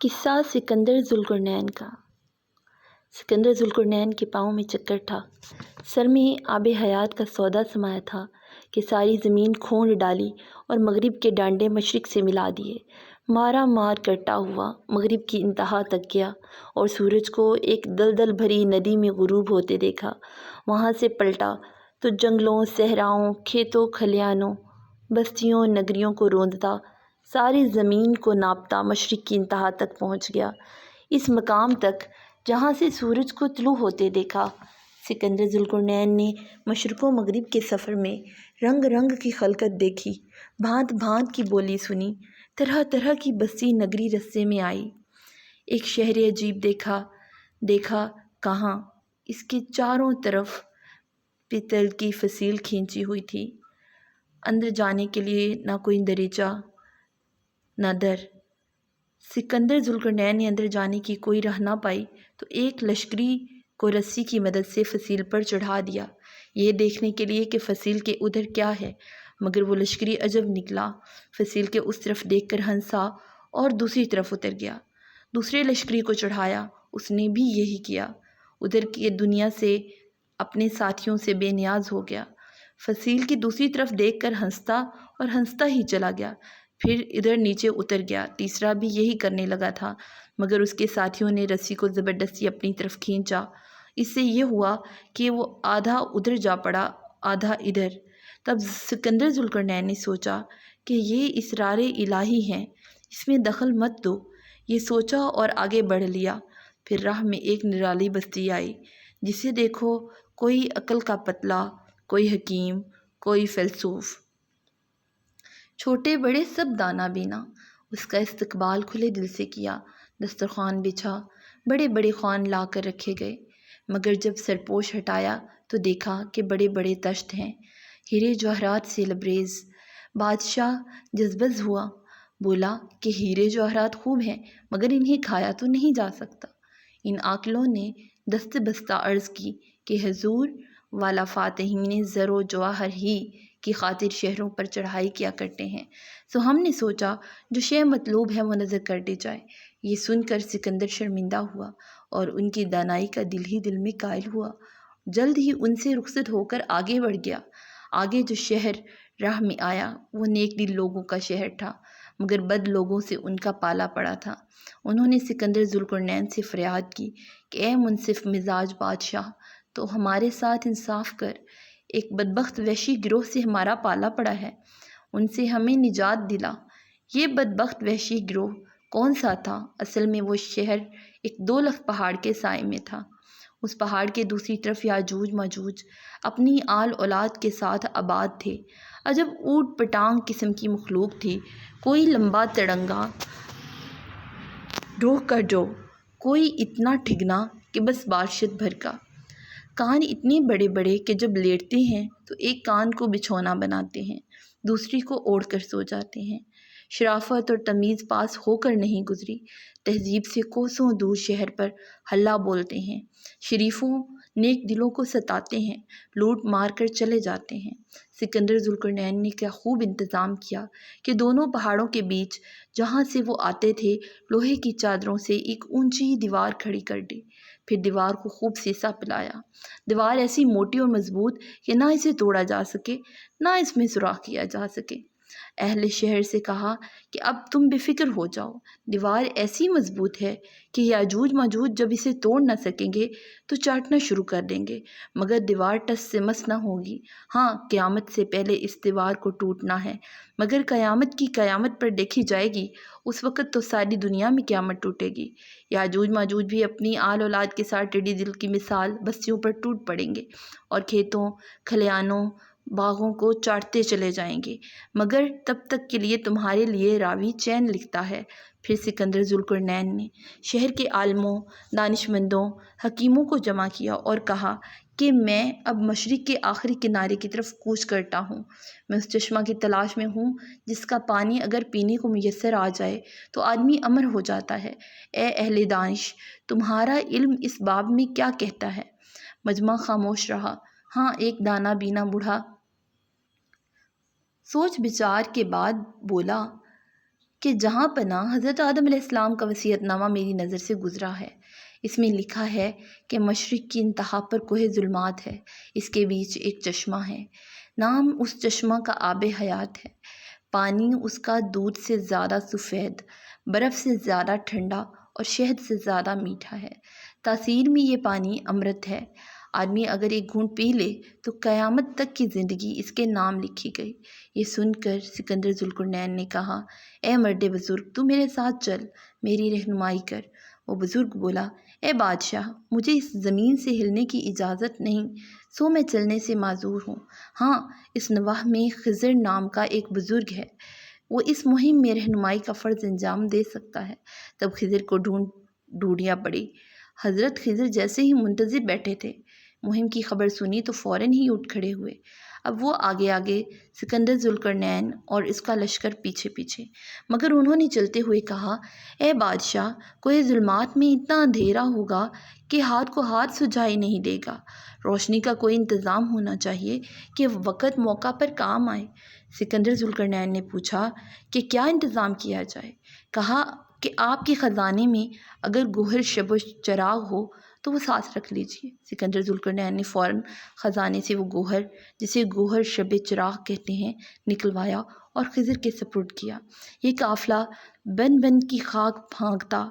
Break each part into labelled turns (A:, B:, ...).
A: قصہ سکندر ذوالقرنین کا۔ سکندر ذوالقرنین کے پاؤں میں چکر تھا، سر میں آب حیات کا سودا سمایا تھا کہ ساری زمین کھونڈ ڈالی اور مغرب کے ڈانڈے مشرق سے ملا دیے۔ مارا مار کرتا ہوا مغرب کی انتہا تک گیا اور سورج کو ایک دلدل بھری ندی میں غروب ہوتے دیکھا۔ وہاں سے پلٹا تو جنگلوں، صحراؤں، کھیتوں کھلیانوں، بستیوں، نگریوں کو روندتا، ساری زمین کو ناپتا مشرق کی انتہا تک پہنچ گیا، اس مقام تک جہاں سے سورج کو طلوع ہوتے دیکھا۔ سکندر ذوالقرنین نے مشرق و مغرب کے سفر میں رنگ رنگ کی خلقت دیکھی، بھانت بھانت کی بولی سنی، طرح طرح کی بستی نگری رستے میں آئی۔ ایک شہر عجیب دیکھا کہاں، اس کے چاروں طرف پتل کی فصیل کھینچی ہوئی تھی، اندر جانے کے لیے نہ کوئی دریچہ نہ در۔ سکندر ذوالقرنین نے اندر جانے کی کوئی راہ نہ پائی تو ایک لشکری کو رسی کی مدد سے فصیل پر چڑھا دیا، یہ دیکھنے کے لیے کہ فصیل کے ادھر کیا ہے، مگر وہ لشکری عجب نکلا، فصیل کے اس طرف دیکھ کر ہنسا اور دوسری طرف اتر گیا۔ دوسرے لشکری کو چڑھایا، اس نے بھی یہی کیا، ادھر کی دنیا سے اپنے ساتھیوں سے بے نیاز ہو گیا، فصیل کی دوسری طرف دیکھ کر ہنستا اور ہنستا ہی چلا گیا، پھر ادھر نیچے اتر گیا۔ تیسرا بھی یہی کرنے لگا تھا، مگر اس کے ساتھیوں نے رسی کو زبردستی اپنی طرف کھینچا، اس سے یہ ہوا کہ وہ آدھا ادھر جا پڑا آدھا ادھر۔ تب سکندر ذوالقرنین نے سوچا کہ یہ اسرار الہی ہیں، اس میں دخل مت دو، یہ سوچا اور آگے بڑھ لیا۔ پھر راہ میں ایک نرالی بستی آئی، جسے دیکھو کوئی عقل کا پتلا، کوئی حکیم، کوئی فیلسوف، چھوٹے بڑے سب دانا بینا۔ اس کا استقبال کھلے دل سے کیا، دسترخوان بچھا، بڑے بڑے خوان لا کر رکھے گئے، مگر جب سرپوش ہٹایا تو دیکھا کہ بڑے بڑے تشت ہیں، ہیرے جواہرات سے لبریز۔ بادشاہ جذبز ہوا، بولا کہ ہیرے جواہرات خوب ہیں، مگر انہیں کھایا تو نہیں جا سکتا۔ ان عاقلوں نے دست بستہ عرض کی کہ حضور والا فاتحین زر و جواہر ہی کی خاطر شہروں پر چڑھائی کیا کرتے ہیں، سو ہم نے سوچا جو شے مطلوب ہے وہ نظر کر دی جائے۔ یہ سن کر سکندر شرمندہ ہوا اور ان کی دانائی کا دل ہی دل میں قائل ہوا، جلد ہی ان سے رخصت ہو کر آگے بڑھ گیا۔ آگے جو شہر راہ میں آیا وہ نیک دل لوگوں کا شہر تھا، مگر بد لوگوں سے ان کا پالا پڑا تھا۔ انہوں نے سکندر ذوالقرنین سے فریاد کی کہ اے منصف مزاج بادشاہ، تو ہمارے ساتھ انصاف کر، ایک بدبخت وحشی گروہ سے ہمارا پالا پڑا ہے، ان سے ہمیں نجات دلا۔ یہ بدبخت وحشی گروہ کون سا تھا؟ اصل میں وہ شہر ایک دولخت پہاڑ کے سائے میں تھا، اس پہاڑ کے دوسری طرف یاجوج ماجوج اپنی آل اولاد کے ساتھ آباد تھے، عجب اوٹ پٹانگ قسم کی مخلوق تھی، کوئی لمبا تڑنگا ڈوہ کا ڈوہ، کوئی اتنا ٹھگنا کہ بس بارشت بھر کا، کان اتنے بڑے بڑے کہ جب لیٹتے ہیں تو ایک کان کو بچھونا بناتے ہیں، دوسری کو اوڑھ کر سو جاتے ہیں۔ شرافت اور تمیز پاس ہو کر نہیں گزری، تہذیب سے کوسوں دور شہر پر ہلہ بولتے ہیں، شریفوں نیک دلوں کو ستاتے ہیں، لوٹ مار کر چلے جاتے ہیں۔ سکندر ذوالقرنین نے کیا خوب انتظام کیا کہ دونوں پہاڑوں کے بیچ جہاں سے وہ آتے تھے لوہے کی چادروں سے ایک اونچی دیوار کھڑی کر دی، پھر دیوار کو خوب سیسا پلایا، دیوار ایسی موٹی اور مضبوط کہ نہ اسے توڑا جا سکے نہ اس میں سوراخ کیا جا سکے۔ اہل شہر سے کہا کہ اب تم بے فکر ہو جاؤ، دیوار ایسی مضبوط ہے کہ یاجوج ماجوج جب اسے توڑ نہ سکیں گے تو چاٹنا شروع کر دیں گے، مگر دیوار ٹس سے مس نہ ہوگی۔ ہاں، قیامت سے پہلے اس دیوار کو ٹوٹنا ہے، مگر قیامت کی قیامت پر دیکھی جائے گی، اس وقت تو ساری دنیا میں قیامت ٹوٹے گی، یاجوج ماجوج بھی اپنی آل اولاد کے ساتھ ٹیڈی دل کی مثال بستیوں پر ٹوٹ پڑیں گے اور کھیتوں کھلیانوں باغوں کو چاٹتے چلے جائیں گے، مگر تب تک کے لیے تمہارے لیے راوی چین لکھتا ہے۔ پھر سکندر ذوالقرنین نے شہر کے عالموں، دانش مندوں، حکیموں کو جمع کیا اور کہا کہ میں اب مشرق کے آخری کنارے کی طرف کوچ کرتا ہوں، میں اس چشمہ کی تلاش میں ہوں جس کا پانی اگر پینے کو میسر آ جائے تو آدمی امر ہو جاتا ہے۔ اے اہل دانش، تمہارا علم اس باب میں کیا کہتا ہے؟ مجمع خاموش رہا۔ ہاں، ایک دانا بینا بوڑھا سوچ بچار کے بعد بولا کہ جہاں پناہ حضرت آدم علیہ السلام کا وصیت نامہ میری نظر سے گزرا ہے۔ اس میں لکھا ہے کہ مشرق کی انتہا پر کوہ ظلمات ہے، اس کے بیچ ایک چشمہ ہے، نام اس چشمہ کا آب حیات ہے، پانی اس کا دودھ سے زیادہ سفید، برف سے زیادہ ٹھنڈا اور شہد سے زیادہ میٹھا ہے، تاثیر میں یہ پانی امرت ہے، آدمی اگر ایک گھونٹ پی لے تو قیامت تک کی زندگی اس کے نام لکھی گئی۔ یہ سن کر سکندر ذوالقرنین نے کہا، اے مرد بزرگ، تو میرے ساتھ چل، میری رہنمائی کر۔ وہ بزرگ بولا، اے بادشاہ، مجھے اس زمین سے ہلنے کی اجازت نہیں، سو میں چلنے سے معذور ہوں۔ ہاں، اس نواح میں خضر نام کا ایک بزرگ ہے، وہ اس مہم میں رہنمائی کا فرض انجام دے سکتا ہے۔ تب خضر کو ڈھونڈیاں پڑی۔ حضرت خضر جیسے ہی منتظر بیٹھے تھے، مہم کی خبر سنی تو فوراً ہی اٹھ کھڑے ہوئے۔ اب وہ آگے آگے، سکندر ذوالقرنین اور اس کا لشکر پیچھے پیچھے، مگر انہوں نے چلتے ہوئے کہا، اے بادشاہ، کوہ ظلمات میں اتنا اندھیرا ہوگا کہ ہاتھ کو ہاتھ سجائی نہیں دے گا، روشنی کا کوئی انتظام ہونا چاہیے کہ وقت موقع پر کام آئے۔ سکندر ذوالقرنین نے پوچھا کہ کیا انتظام کیا جائے؟ کہا کہ آپ کے خزانے میں اگر گوہر شب و چراغ ہو تو وہ ساتھ رکھ لیجیے۔ سکندر ذوالقرنین نے فوراً خزانے سے وہ گوہر، جسے گوہر شب چراغ کہتے ہیں، نکلوایا اور خضر کے سپرد کیا۔ یہ قافلہ بن بن کی خاک پھانکتا،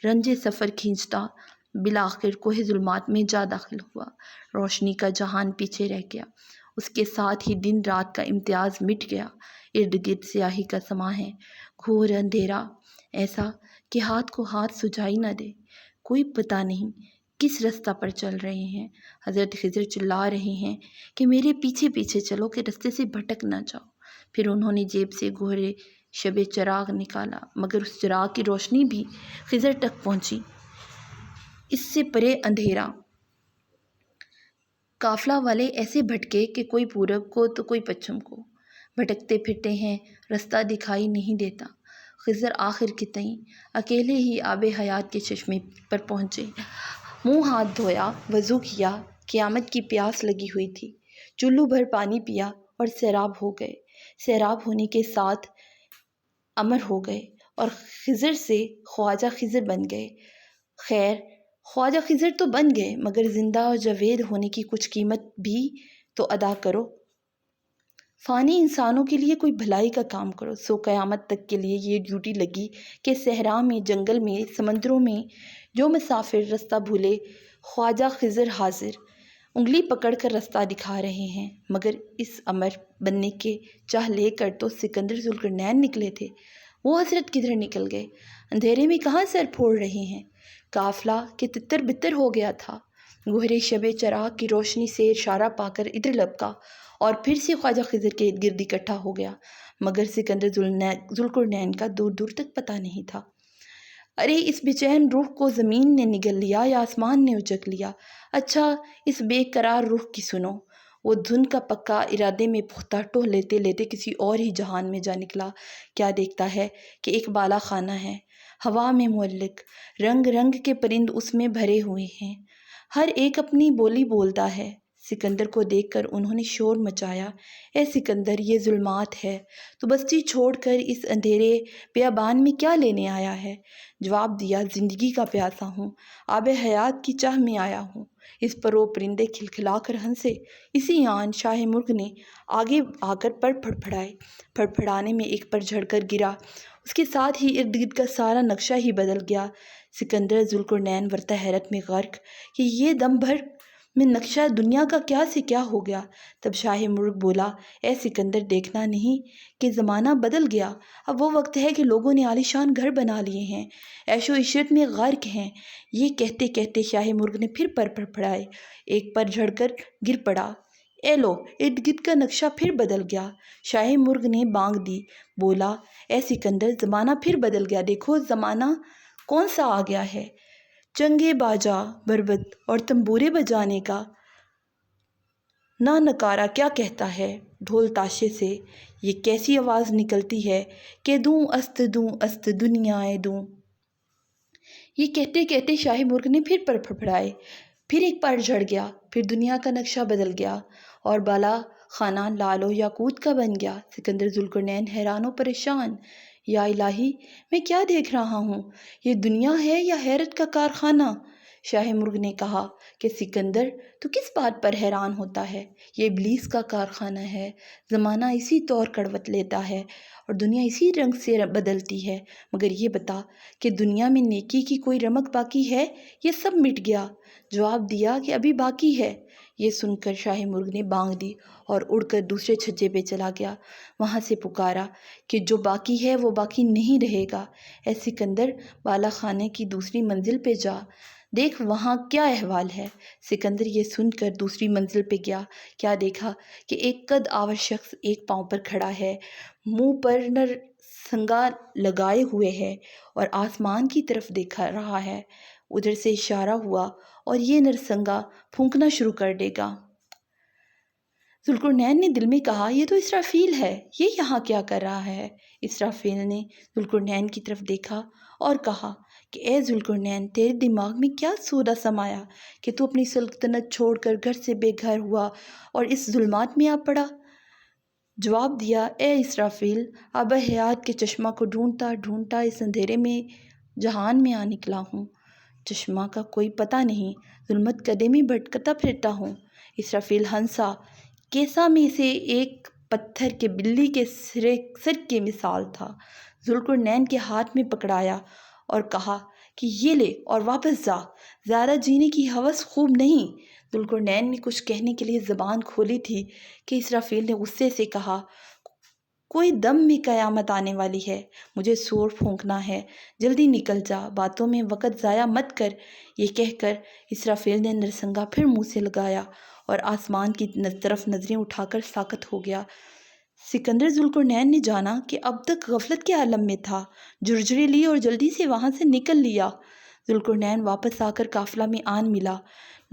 A: رنج سفر کھینچتا، بالآخر کوہ ظلمات میں جا داخل ہوا۔ روشنی کا جہان پیچھے رہ گیا، اس کے ساتھ ہی دن رات کا امتیاز مٹ گیا۔ ارد گرد سیاہی کا سماں ہے، گھور اندھیرا، ایسا کہ ہاتھ کو ہاتھ سجائی نہ دے۔ کوئی پتہ نہیں کس رستہ پر چل رہے ہیں۔ حضرت خضر چلا رہے ہیں کہ میرے پیچھے پیچھے چلو کہ رستے سے بھٹک نہ جاؤ۔ پھر انہوں نے جیب سے گوہر شب چراغ نکالا، مگر اس چراغ کی روشنی بھی خضر تک پہنچی، اس سے پرے اندھیرا۔ قافلہ والے ایسے بھٹکے کہ کوئی پورب کو تو کوئی پچھم کو، بھٹکتے پھرتے ہیں، رستہ دکھائی نہیں دیتا۔ خضر آخر کے تئیں اکیلے ہی آب حیات کے چشمے پر پہنچے، منہ ہاتھ دھویا، وضو کیا، قیامت کی پیاس لگی ہوئی تھی، چلو بھر پانی پیا اور سیراب ہو گئے۔ سیراب ہونے کے ساتھ امر ہو گئے اور خضر سے خواجہ خضر بن گئے۔ خیر، خواجہ خضر تو بن گئے، مگر زندہ اور جاوید ہونے کی کچھ قیمت بھی تو ادا کرو۔ فانی انسانوں کے لیے کوئی بھلائی کا کام کرو۔ سو قیامت تک کے لیے یہ ڈیوٹی لگی کہ صحرا میں، جنگل میں، سمندروں میں جو مسافر رستہ بھولے، خواجہ خضر حاضر، انگلی پکڑ کر رستہ دکھا رہے ہیں۔ مگر اس امر بننے کے چاہ لے کر تو سکندر ذوالقرنین نکلے تھے، وہ حضرت کدھر نکل گئے؟ اندھیرے میں کہاں سر پھوڑ رہے ہیں؟ قافلہ کہ تتر بتر ہو گیا تھا۔ گوہر شب چراغ کی روشنی سے اشارہ پا کر ادھر لپکا اور پھر سے خواجہ خضر کے ارد گرد اکٹھا ہو گیا، مگر سکندر ذوالقرنین کا دور دور تک پتہ نہیں تھا۔ ارے اس بے چین روح کو زمین نے نگل لیا یا آسمان نے اچک لیا؟ اچھا، اس بے قرار روح کی سنو۔ وہ دھن کا پکا ارادے میں پختہ ٹوہ لیتے لیتے کسی اور ہی جہان میں جا نکلا۔ کیا دیکھتا ہے کہ ایک بالا خانہ ہے، ہوا میں معلق، رنگ رنگ کے پرند اس میں بھرے ہوئے ہیں، ہر ایک اپنی بولی بولتا ہے۔ سکندر کو دیکھ کر انہوں نے شور مچایا، اے سکندر، یہ ظلمات ہے، تو بستی چھوڑ کر اس اندھیرے بیابان میں کیا لینے آیا ہے؟ جواب دیا، زندگی کا پیاسا ہوں، آب حیات کی چاہ میں آیا ہوں۔ اس پر وہ پرندے کھلکھلا کر ہنسے۔ اسی آن شاہ مرغ نے آگے آ کر پر پھڑپھڑائے، پھڑپھڑانے میں ایک پر جھڑ کر گرا، اس کے ساتھ ہی ارد گرد کا سارا نقشہ ہی بدل گیا۔ سکندر ذوالقرنین ورطہ حیرت میں غرق کہ یہ دم بھر میں نقشہ دنیا کا کیا سے کیا ہو گیا۔ تب شاہ مرغ بولا، اے سکندر، دیکھنا نہیں کہ زمانہ بدل گیا؟ اب وہ وقت ہے کہ لوگوں نے عالیشان گھر بنا لیے ہیں، عیش و عشرت میں غرق ہیں۔ یہ کہتے کہتے شاہ مرغ نے پھر پر پھڑپھڑائے، ایک پر جھڑ کر گر پڑا۔ اے لو، ارد گرد کا نقشہ پھر بدل گیا۔ شاہ مرغ نے بانگ دی، بولا، اے سکندر، زمانہ پھر بدل گیا، دیکھو زمانہ کون سا آ گیا ہے۔ چنگے باجا بربط اور تنبورے بجانے کا نہ نکارا کیا کہتا ہے، ڈھول تاشے سے یہ کیسی آواز نکلتی ہے کہ دوں است دنیائے دوں۔ یہ کہتے کہتے شاہ مرغ نے پھر پر پھڑپھڑائے، پھر ایک پر جھڑ گیا، پھر دنیا کا نقشہ بدل گیا اور بالا خانہ لال و یاقوت کا بن گیا۔ سکندر ذوالقرنین حیران و پریشان، یا الہی، میں کیا دیکھ رہا ہوں؟ یہ دنیا ہے یا حیرت کا کارخانہ؟ شاہ مرغ نے کہا کہ سکندر، تو کس بات پر حیران ہوتا ہے؟ یہ ابلیس کا کارخانہ ہے۔ زمانہ اسی طور کڑوت لیتا ہے اور دنیا اسی رنگ سے بدلتی ہے۔ مگر یہ بتا کہ دنیا میں نیکی کی کوئی رمق باقی ہے؟ یہ سب مٹ گیا۔ جواب دیا کہ ابھی باقی ہے۔ یہ سن کر شاہ مرغ نے بانگ دی اور اڑ کر دوسرے چھجے پہ چلا گیا۔ وہاں سے پکارا کہ جو باقی ہے وہ باقی نہیں رہے گا۔ اے سکندر، بالا خانے کی دوسری منزل پہ جا، دیکھ وہاں کیا احوال ہے۔ سکندر یہ سن کر دوسری منزل پہ گیا۔ کیا دیکھا کہ ایک قد آور شخص ایک پاؤں پر کھڑا ہے، منہ پر نرسنگا لگائے ہوئے ہے اور آسمان کی طرف دیکھ رہا ہے۔ ادھر سے اشارہ ہوا اور یہ نرسنگا پھونکنا شروع کر دے گا۔ ذوالقرنین نے دل میں کہا، یہ تو اسرافیل ہے، یہ یہاں کیا کر رہا ہے؟ اسرافیل نے ذوالقرنین کی طرف دیکھا اور کہا کہ اے ذوالقرنین، تیرے دماغ میں کیا سودا سمایا کہ تو اپنی سلطنت چھوڑ کر گھر سے بے گھر ہوا اور اس ظلمات میں آ پڑا؟ جواب دیا، اے اسرافیل، آب حیات کے چشمہ کو ڈھونڈتا ڈھونڈتا اس اندھیرے میں جہان میں آ نکلا ہوں۔ چشمہ کا کوئی پتہ نہیں، ظلمت کدے میں بھٹکتا پھرتا ہوں۔ اسرافیل ہنسا، کیسا میں سے ایک پتھر کے بلی کے سر کے مثال تھا۔ ذوالقرنین کے ہاتھ میں پکڑایا اور کہا کہ یہ لے اور واپس جا، زیادہ جینے کی ہوس خوب نہیں۔ ذوالقرنین نے کچھ کہنے کے لیے زبان کھولی تھی کہ اسرافیل نے غصے سے کہا، کوئی دم میں قیامت آنے والی ہے، مجھے سور پھونکنا ہے، جلدی نکل جا، باتوں میں وقت ضائع مت کر۔ یہ کہہ کر اسرافیل نے نرسنگا پھر منہ سے لگایا اور آسمان کی طرف نظریں اٹھا کر ساکت ہو گیا۔ سکندر ذوالقرنین نے جانا کہ اب تک غفلت کے عالم میں تھا، جرجری لی اور جلدی سے وہاں سے نکل لیا۔ ذوالقرنین واپس آ کر قافلہ میں آن ملا۔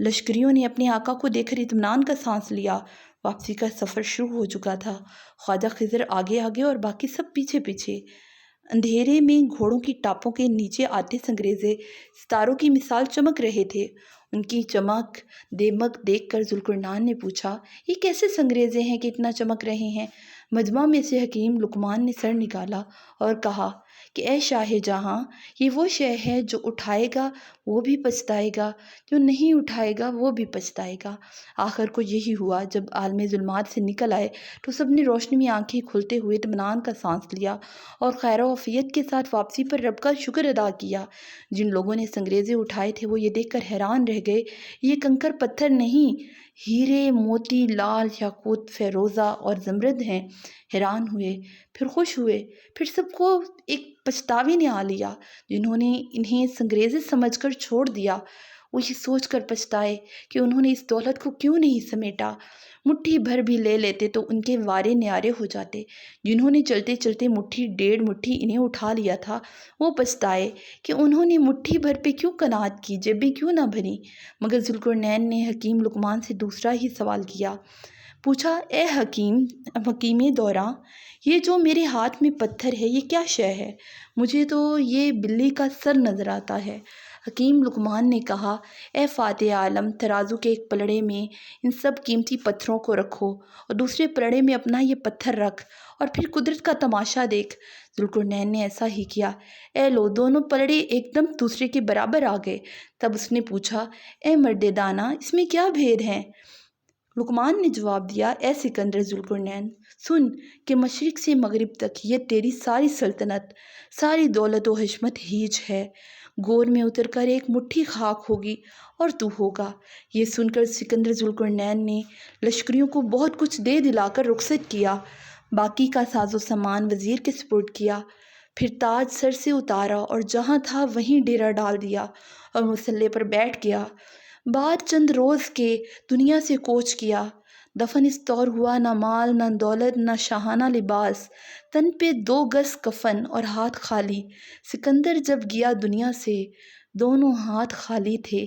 A: لشکریوں نے اپنے آقا کو دیکھ کر اطمینان کا سانس لیا۔ واپسی کا سفر شروع ہو چکا تھا۔ خواجہ خضر آگے آگے اور باقی سب پیچھے پیچھے۔ اندھیرے میں گھوڑوں کی ٹاپوں کے نیچے آتے سنگریزے ستاروں کی مثال چمک رہے تھے۔ ان کی چمک دمک دیکھ کر ذوالقرنین نے پوچھا، یہ کیسے سنگریزے ہیں کہ اتنا چمک رہے ہیں؟ مجمع میں سے حکیم لقمان نے سر نکالا اور کہا کہ اے شاہ جہاں، یہ وہ شے ہے جو اٹھائے گا وہ بھی پچھتائے گا، جو نہیں اٹھائے گا وہ بھی پچھتائے گا۔ آخر کو یہی ہوا، جب عالم ظلمات سے نکل آئے تو سب نے روشنی میں آنکھیں کھولتے ہوئے اطمینان کا سانس لیا اور خیر و عافیت کے ساتھ واپسی پر رب کا شکر ادا کیا۔ جن لوگوں نے سنگریزے اٹھائے تھے وہ یہ دیکھ کر حیران رہ گئے، یہ کنکر پتھر نہیں، ہیرے، موتی، لال، یاقوت، فیروزہ اور زمرد ہیں۔ حیران ہوئے، پھر خوش ہوئے، پھر سب کو ایک پچھتاوے نے آ لیا۔ جنہوں نے انہیں سنگریزے سمجھ کر چھوڑ دیا وہ یہ سوچ کر پچھتائے کہ انہوں نے اس دولت کو کیوں نہیں سمیٹا۔ مٹھی بھر بھی لے لیتے تو ان کے وارے نیارے ہو جاتے۔ جنہوں نے چلتے چلتے مٹھی ڈیڑھ مٹھی انہیں اٹھا لیا تھا وہ پچھتائے کہ انہوں نے مٹھی بھر پہ کیوں قناعت کی، جیبیں کیوں نہ بھریں۔ مگر ذوالقرنین نے حکیم لقمان سے دوسرا ہی سوال کیا، پوچھا، اے حکیم دوراں، یہ جو میرے ہاتھ میں پتھر ہے یہ کیا شے ہے؟ مجھے تو یہ بلی کا سر نظر آتا ہے۔ حکیم لقمان نے کہا، اے فاتح عالم، ترازو کے ایک پلڑے میں ان سب قیمتی پتھروں کو رکھو اور دوسرے پلڑے میں اپنا یہ پتھر رکھ اور پھر قدرت کا تماشا دیکھ۔ ذوالقرنین نے ایسا ہی کیا۔ اے لو، دونوں پلڑے ایک دم دوسرے کے برابر آ گئے۔ تب اس نے پوچھا، اے مرد دانا، اس میں کیا بھید ہے؟ لقمان نے جواب دیا، اے سکندر ذوالقرنین، سن کہ مشرق سے مغرب تک یہ تیری ساری سلطنت، ساری دولت و حشمت ہیج ہے۔ گور میں اتر کر ایک مٹھی خاک ہوگی اور تو ہوگا۔ یہ سن کر سکندر ذوالقرنین نے لشکریوں کو بہت کچھ دے دلا کر رخصت کیا، باقی کا ساز و سامان وزیر کے سپرد کیا، پھر تاج سر سے اتارا اور جہاں تھا وہیں ڈیرا ڈال دیا اور مسلح پر بیٹھ گیا۔ بعد چند روز کے دنیا سے کوچ کیا۔ دفن اس طور ہوا، نہ مال نہ دولت نہ شاہانہ لباس، تن پہ 2 گز کفن اور ہاتھ خالی۔ سکندر جب گیا دنیا سے دونوں ہاتھ خالی تھے۔